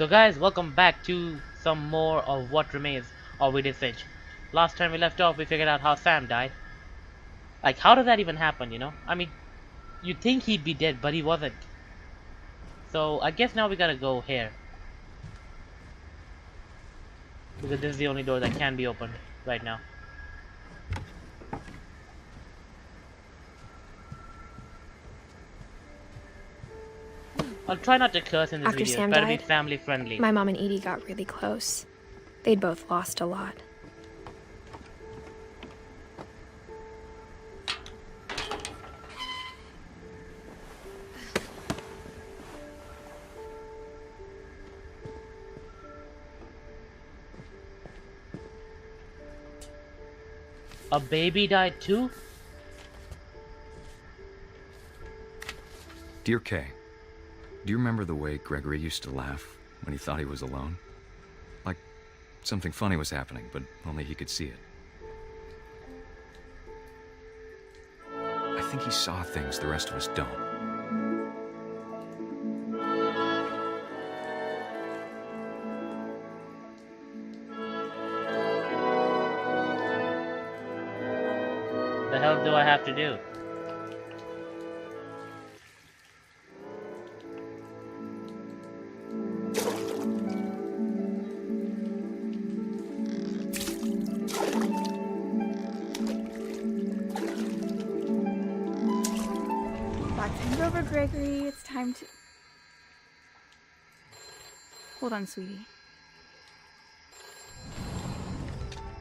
So guys, welcome back to some more of What Remains of Edith Finch. Last time we left off, we figured out how Sam died. Like, how did that even happen, you know? I mean, you'd think he'd be dead, but he wasn't. So, I guess now we gotta go here. Because this is the only door that can be opened right now. I'll try not to curse in this After video, Sam it's better be died, family friendly. my mom and Edie got really close. They'd both lost a lot. A baby died too? Dear Kay, do you remember the way Gregory used to laugh when he thought he was alone? Like something funny was happening, but only he could see it. I think he saw things the rest of us don't. The hell do I have to do? Back over, Gregory. It's time to... Hold on, sweetie.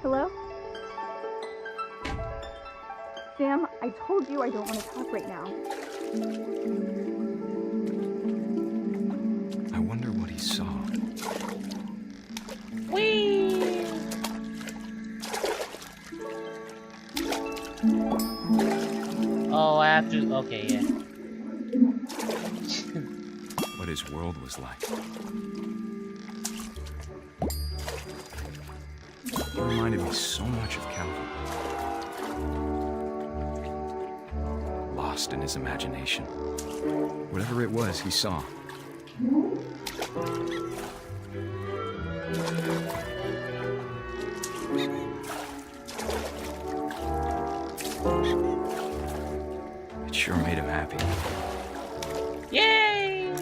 Hello? Sam, I told you I don't want to talk right now. I wonder what he saw. Whee! Oh, I have to. Okay, yeah. What his world was like. He reminded me so much of Calvin. Lost in his imagination. Whatever it was he saw. It sure made him happy. Yay!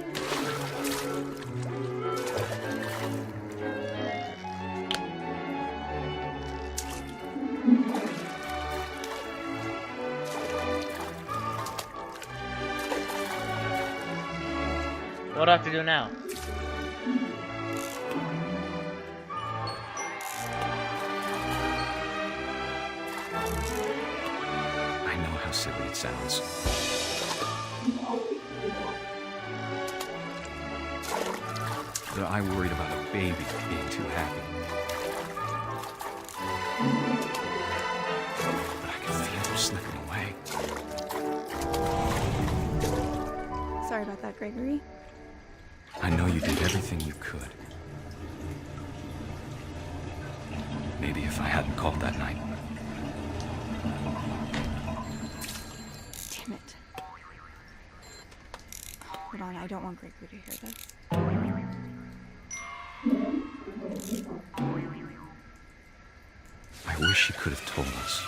What do I have to do now? I know how silly it sounds. But I worried about a baby being too happy. But I could feel him slipping away. Sorry about that, Gregory. I know you did everything you could. Maybe if I hadn't called that night. Damn it. Hold on, I don't want Gregory to hear this. I wish he could have told us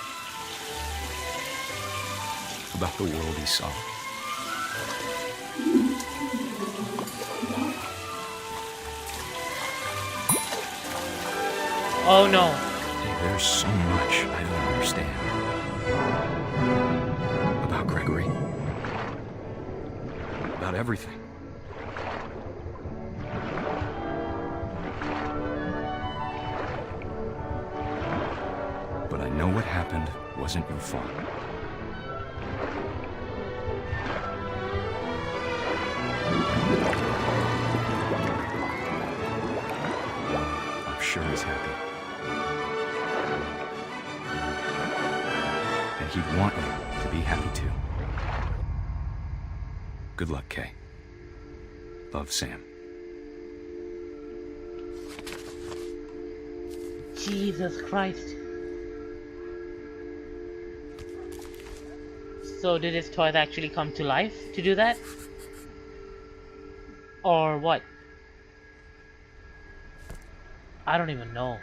about the world he saw. Oh no. Hey, there's so much I don't understand about Gregory. About everything. But I know what happened wasn't your fault. I'm sure he's happy. And he'd want you to be happy too. Good luck, Kay. Love, Sam. Jesus Christ. So did his toys actually come to life to do that? Or what? I don't even know.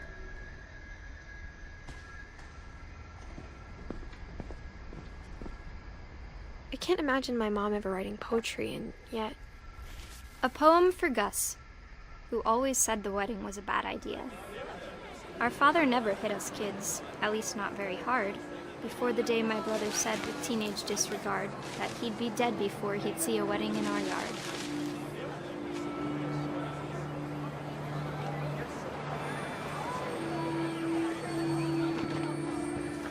I can't imagine my mom ever writing poetry, and yet... A poem for Gus, who always said the wedding was a bad idea. Our father never hit us kids, at least not very hard, before the day my brother said with teenage disregard that he'd be dead before he'd see a wedding in our yard.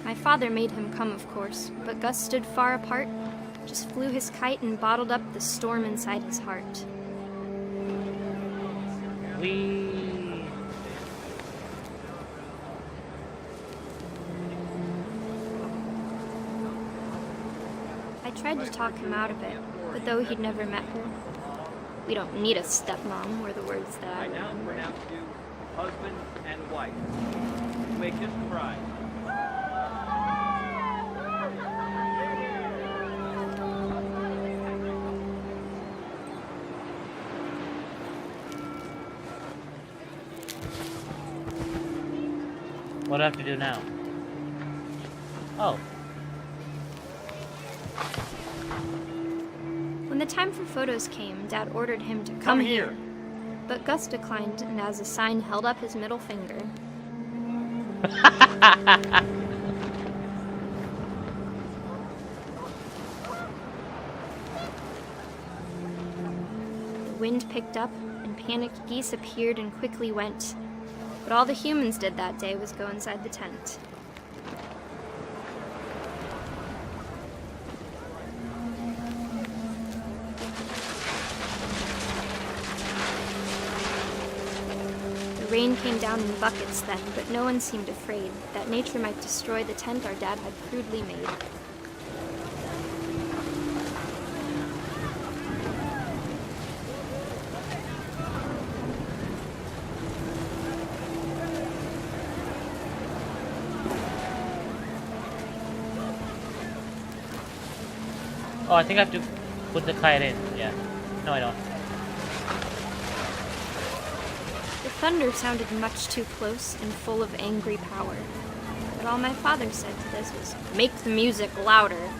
My father made him come, of course, but Gus stood far apart, just flew his kite and bottled up the storm inside his heart. I tried to talk him out of it, but though he'd never met her, "We don't need a stepmom," were the words that I Now remember. we're down to husband and wife. Make this cry. What do I have to do now? Oh. When the time for photos came, Dad ordered him to come here. But Gus declined, and as a sign held up his middle finger. The wind picked up, and panicked geese appeared and quickly went. But all the humans did that day was go inside the tent. The rain came down in buckets then, but no one seemed afraid that nature might destroy the tent our dad had crudely made. Oh, I think I have to put the kite in. Yeah. No, I don't. The thunder sounded much too close and full of angry power. But all my father said to this was, "Make the music louder."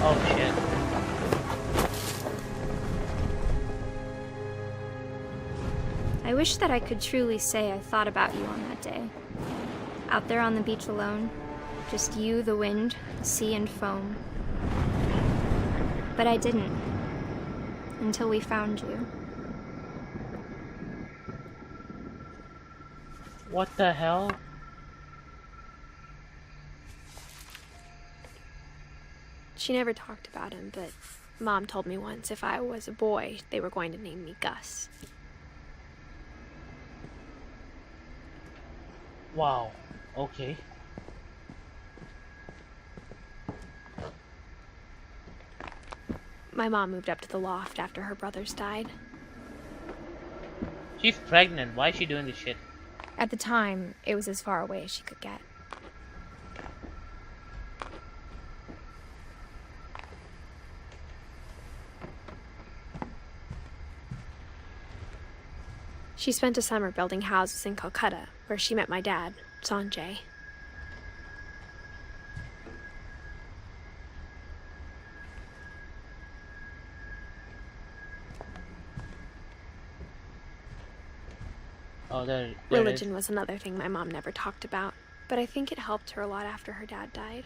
Oh shit. I wish that I could truly say I thought about you on that day. Out there on the beach alone, just you, the wind, the sea, and foam. But I didn't. Until we found you. What the hell? She never talked about him, but Mom told me once if I was a boy, they were going to name me Gus. Wow. Okay. My mom moved up to the loft after her brothers died. She's pregnant. Why is she doing this shit? At the time, it was as far away as she could get. She spent a summer building houses in Calcutta, where she met my dad, Sanjay. Oh, there it is. Religion was another thing my mom never talked about, but I think it helped her a lot after her dad died.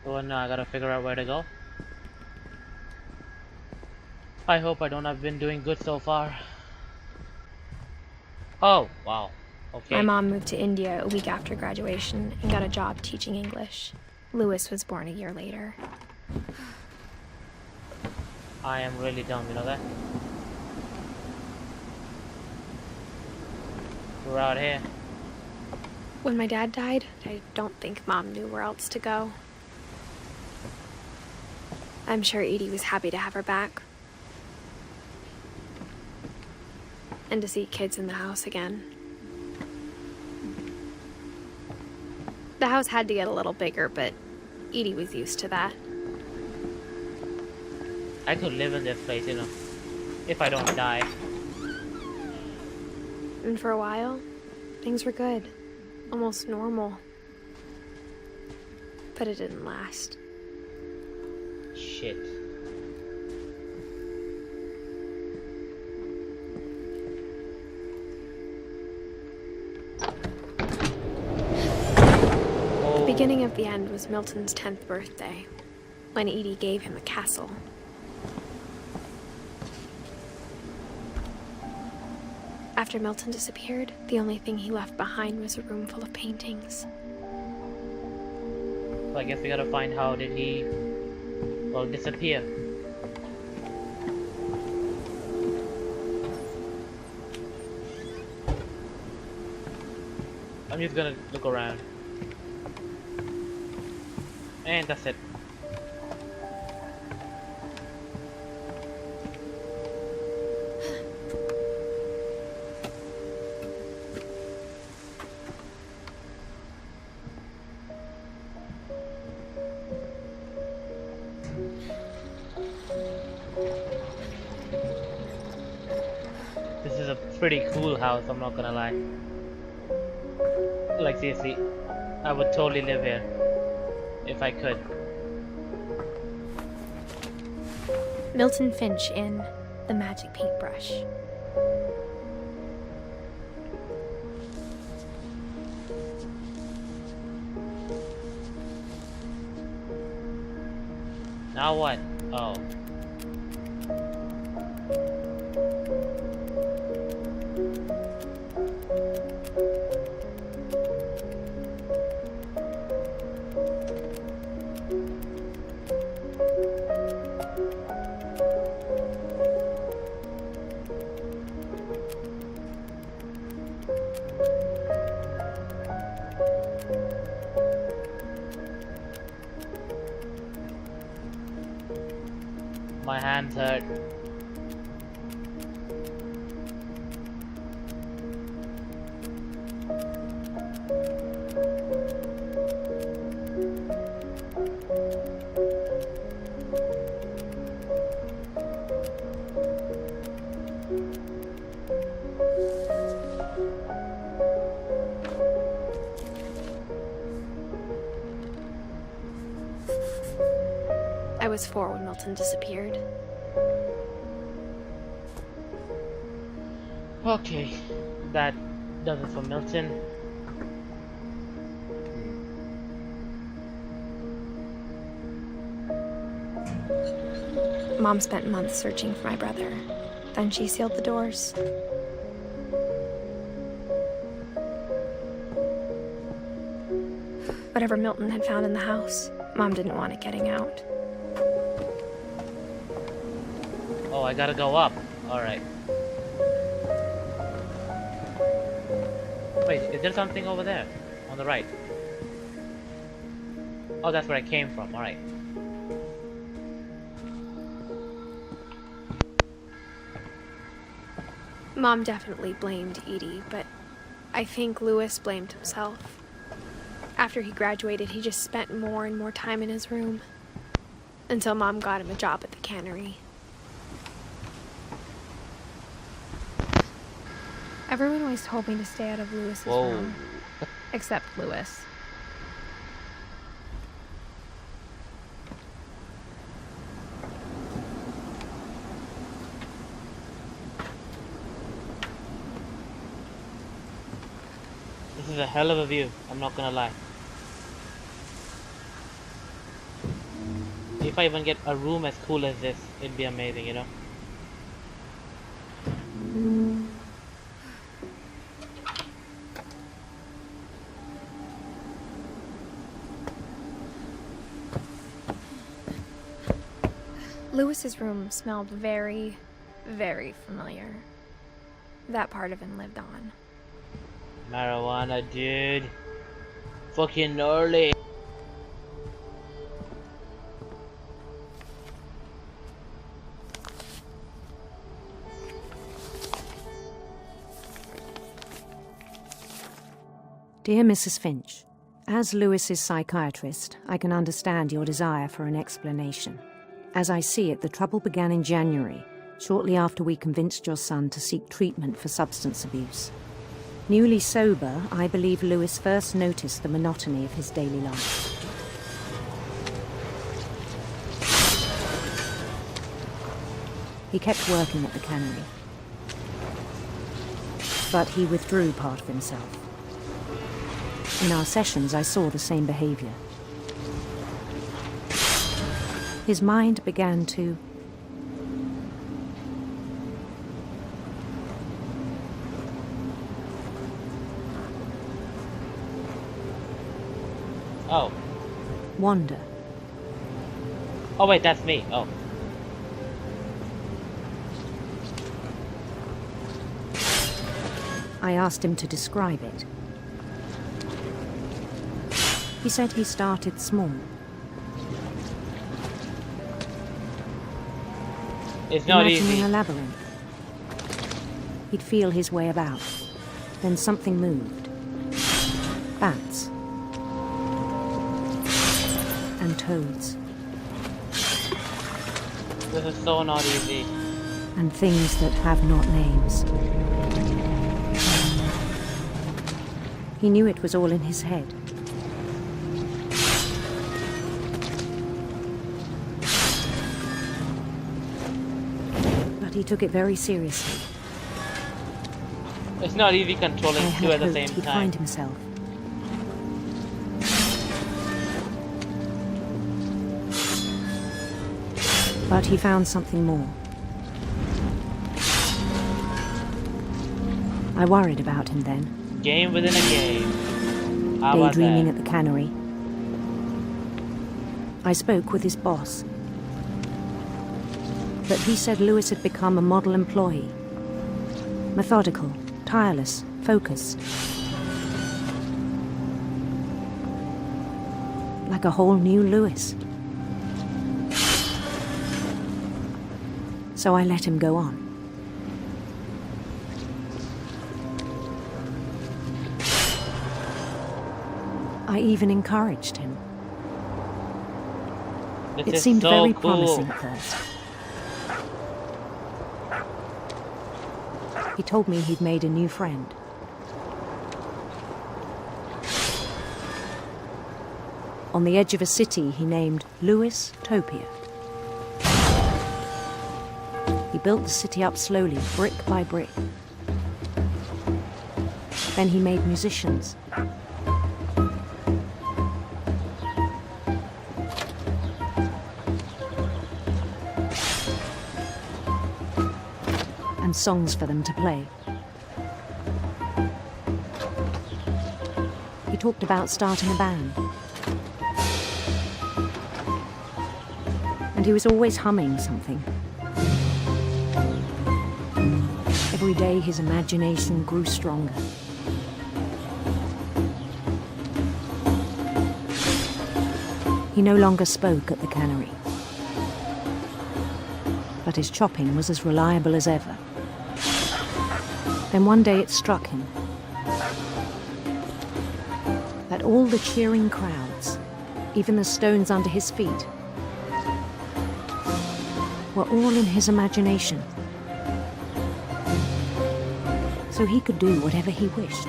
So now I gotta figure out where to go. I hope I don't have been doing good so far. Oh, wow. Okay. My mom moved to India a week after graduation and got a job teaching English. Lewis was born a year later. I am really dumb, you know that? We're out here. When my dad died, I don't think Mom knew where else to go. I'm sure Edie was happy to have her back. And to see kids in the house again. The house had to get a little bigger, but Edie was used to that. I could live in this place, you know, if I don't die. And for a while, things were good. Almost normal. But it didn't last. Shit. The beginning of the end was Milton's 10th birthday, when Edie gave him a castle. After Milton disappeared, the only thing he left behind was a room full of paintings. So I guess we gotta find how did he, well, disappear. I'm just gonna look around. And that's it. This is a pretty cool house, I'm not gonna lie. Like seriously, I would totally live here if I could. Milton Finch in The Magic Paintbrush. Now what? Oh. My hands hurt. I was 4 when Milton disappeared. Okay, that does it for Milton. Mom spent months searching for my brother. Then she sealed the doors. Whatever Milton had found in the house, Mom didn't want it getting out. Oh, I gotta go up. Alright. Wait, is there something over there? On the right. Oh, that's where I came from. Alright. Mom definitely blamed Edie, but I think Louis blamed himself. After he graduated, he just spent more and more time in his room. Until Mom got him a job at the cannery. Everyone always told me to stay out of Louis's room. Except Louis. This is a hell of a view, I'm not gonna lie. If I even get a room as cool as this, it'd be amazing, you know? Louis's room smelled very, very familiar. That part of him lived on. Marijuana, dude. Fucking gnarly. Dear Mrs. Finch, as Lewis's psychiatrist, I can understand your desire for an explanation. As I see it, the trouble began in January, shortly after we convinced your son to seek treatment for substance abuse. Newly sober, I believe Lewis first noticed the monotony of his daily life. He kept working at the cannery, but he withdrew part of himself. In our sessions, I saw the same behavior. His mind began to wander. Oh wait, that's me. Oh. I asked him to describe it. He said he started small. It's not Imagining easy. a labyrinth. He'd feel his way about. Then something moved. Bats. And toads. This is so not easy. And things that have not names. He knew it was all in his head. He took it very seriously. It's not easy controlling two at the same he'd time. find himself. But he found something more. I worried about him then. Game within a game. How about Daydreaming that? at the cannery. I spoke with his boss. But he said Lewis had become a model employee. Methodical, tireless, focused. Like a whole new Lewis. So I let him go on. I even encouraged him. This It is seemed so very cool. promising at first. He told me he'd made a new friend. On the edge of a city he named Lewis Topia. He built the city up slowly, brick by brick. Then he made musicians. And songs for them to play. He talked about starting a band. And he was always humming something. Every day his imagination grew stronger. He no longer spoke at the cannery. But his chopping was as reliable as ever. Then one day it struck him that all the cheering crowds, even the stones under his feet, were all in his imagination. So he could do whatever he wished.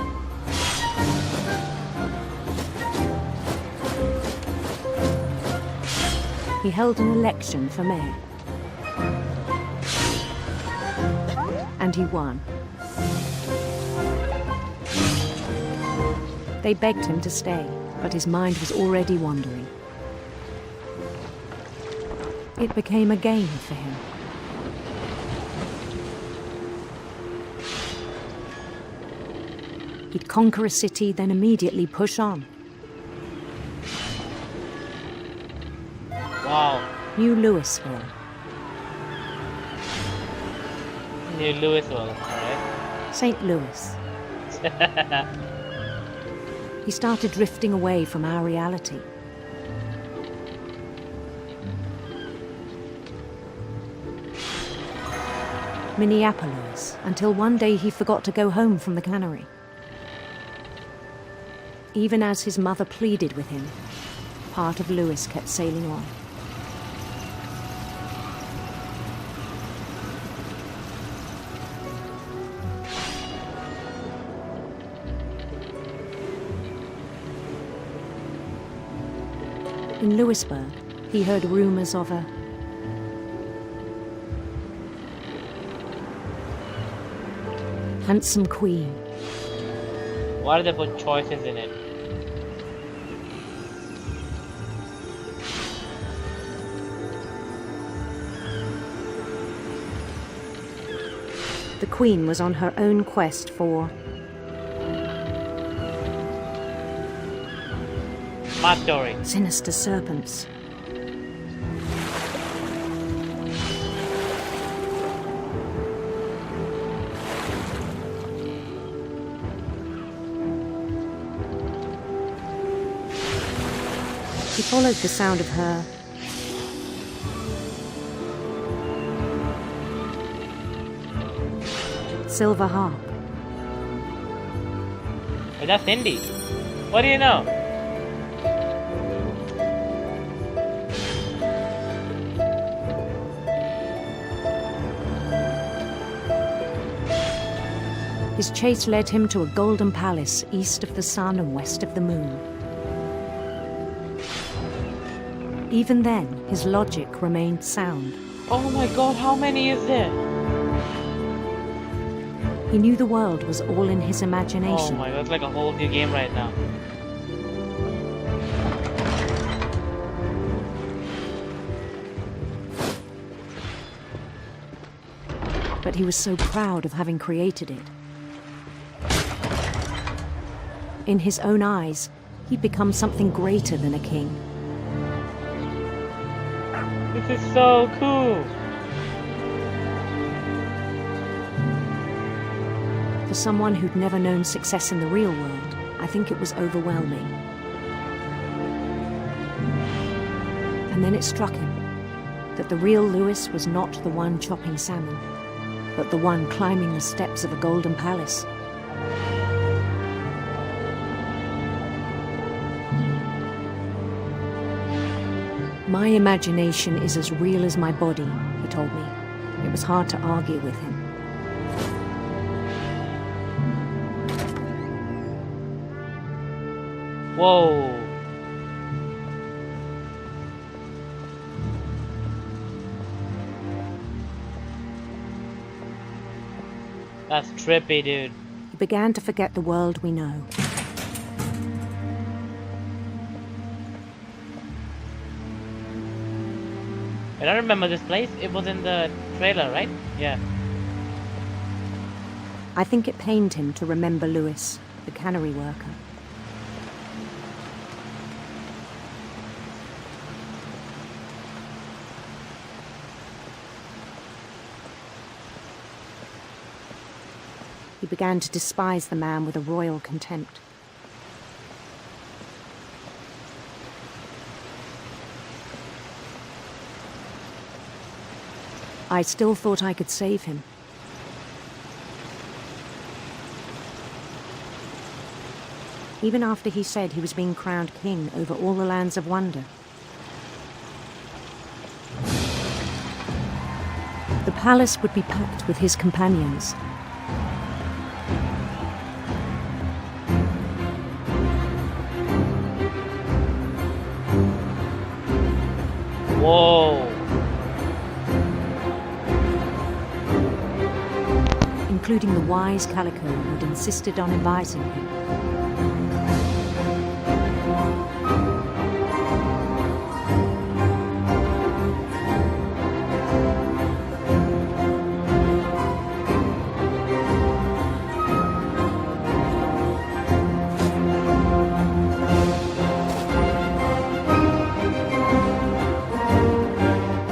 He held an election for mayor. And he won. They begged him to stay, but his mind was already wandering. It became a game for him. He'd conquer a city, then immediately push on. Wow. New Louisville. New Louisville, alright? St. Louis. Finch. He started drifting away from our reality. Minneapolis, until one day he forgot to go home from the cannery. Even as his mother pleaded with him, part of Lewis kept sailing on. In Lewisburg, he heard rumors of a handsome queen. Why do they put choices in it? The queen was on her own quest for My story. sinister serpents. He followed the sound of her silver harp. Hey, that's Indy. What do you know? His chase led him to a golden palace east of the sun and west of the moon. Even then, his logic remained sound. Oh my god, how many is there? He knew the world was all in his Oh imagination. my god, it's like a whole new game right now. But he was so proud of having created it. In his own eyes, he'd become something greater than a king. This is so cool. For someone who'd never known success in the real world, I think it was overwhelming. And then it struck him that the real Lewis was not the one chopping salmon, but the one climbing the steps of a golden palace. My imagination is as real as my body, he told me. It was hard to argue with him. Whoa. That's trippy, dude. He began to forget the world we know. I don't remember this place. It was in the trailer, right? Yeah. I think it pained him to remember Lewis, the cannery worker. He began to despise the man with a royal contempt. I still thought I could save him. Even after he said he was being crowned king over all the lands of wonder. The palace would be packed with his companions. Whoa. Including the wise Calico who'd insisted on advising him.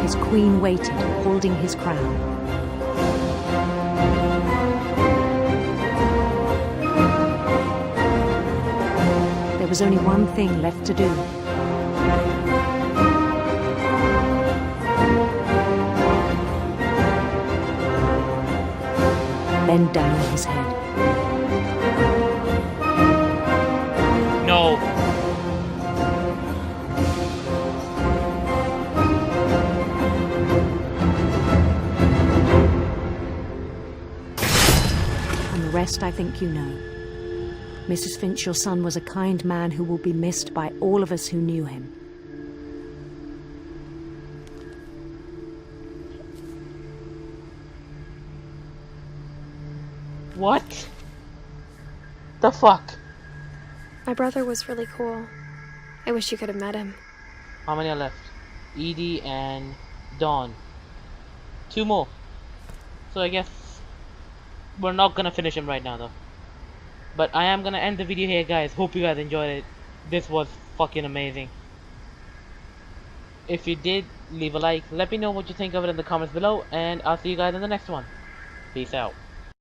His queen waited, holding his crown. was only one thing left to do. Bend down his head. No. And the rest I think you know. Mrs. Finch, your son was a kind man who will be missed by all of us who knew him. What? The fuck? My brother was really cool. I wish you could have met him. How many are left? Edie and Dawn. 2 more. So I guess we're not gonna finish him right now though. But I am gonna end the video here, guys. Hope you guys enjoyed it. This was fucking amazing. If you did, leave a like. Let me know what you think of it in the comments below. And I'll see you guys in the next one. Peace out.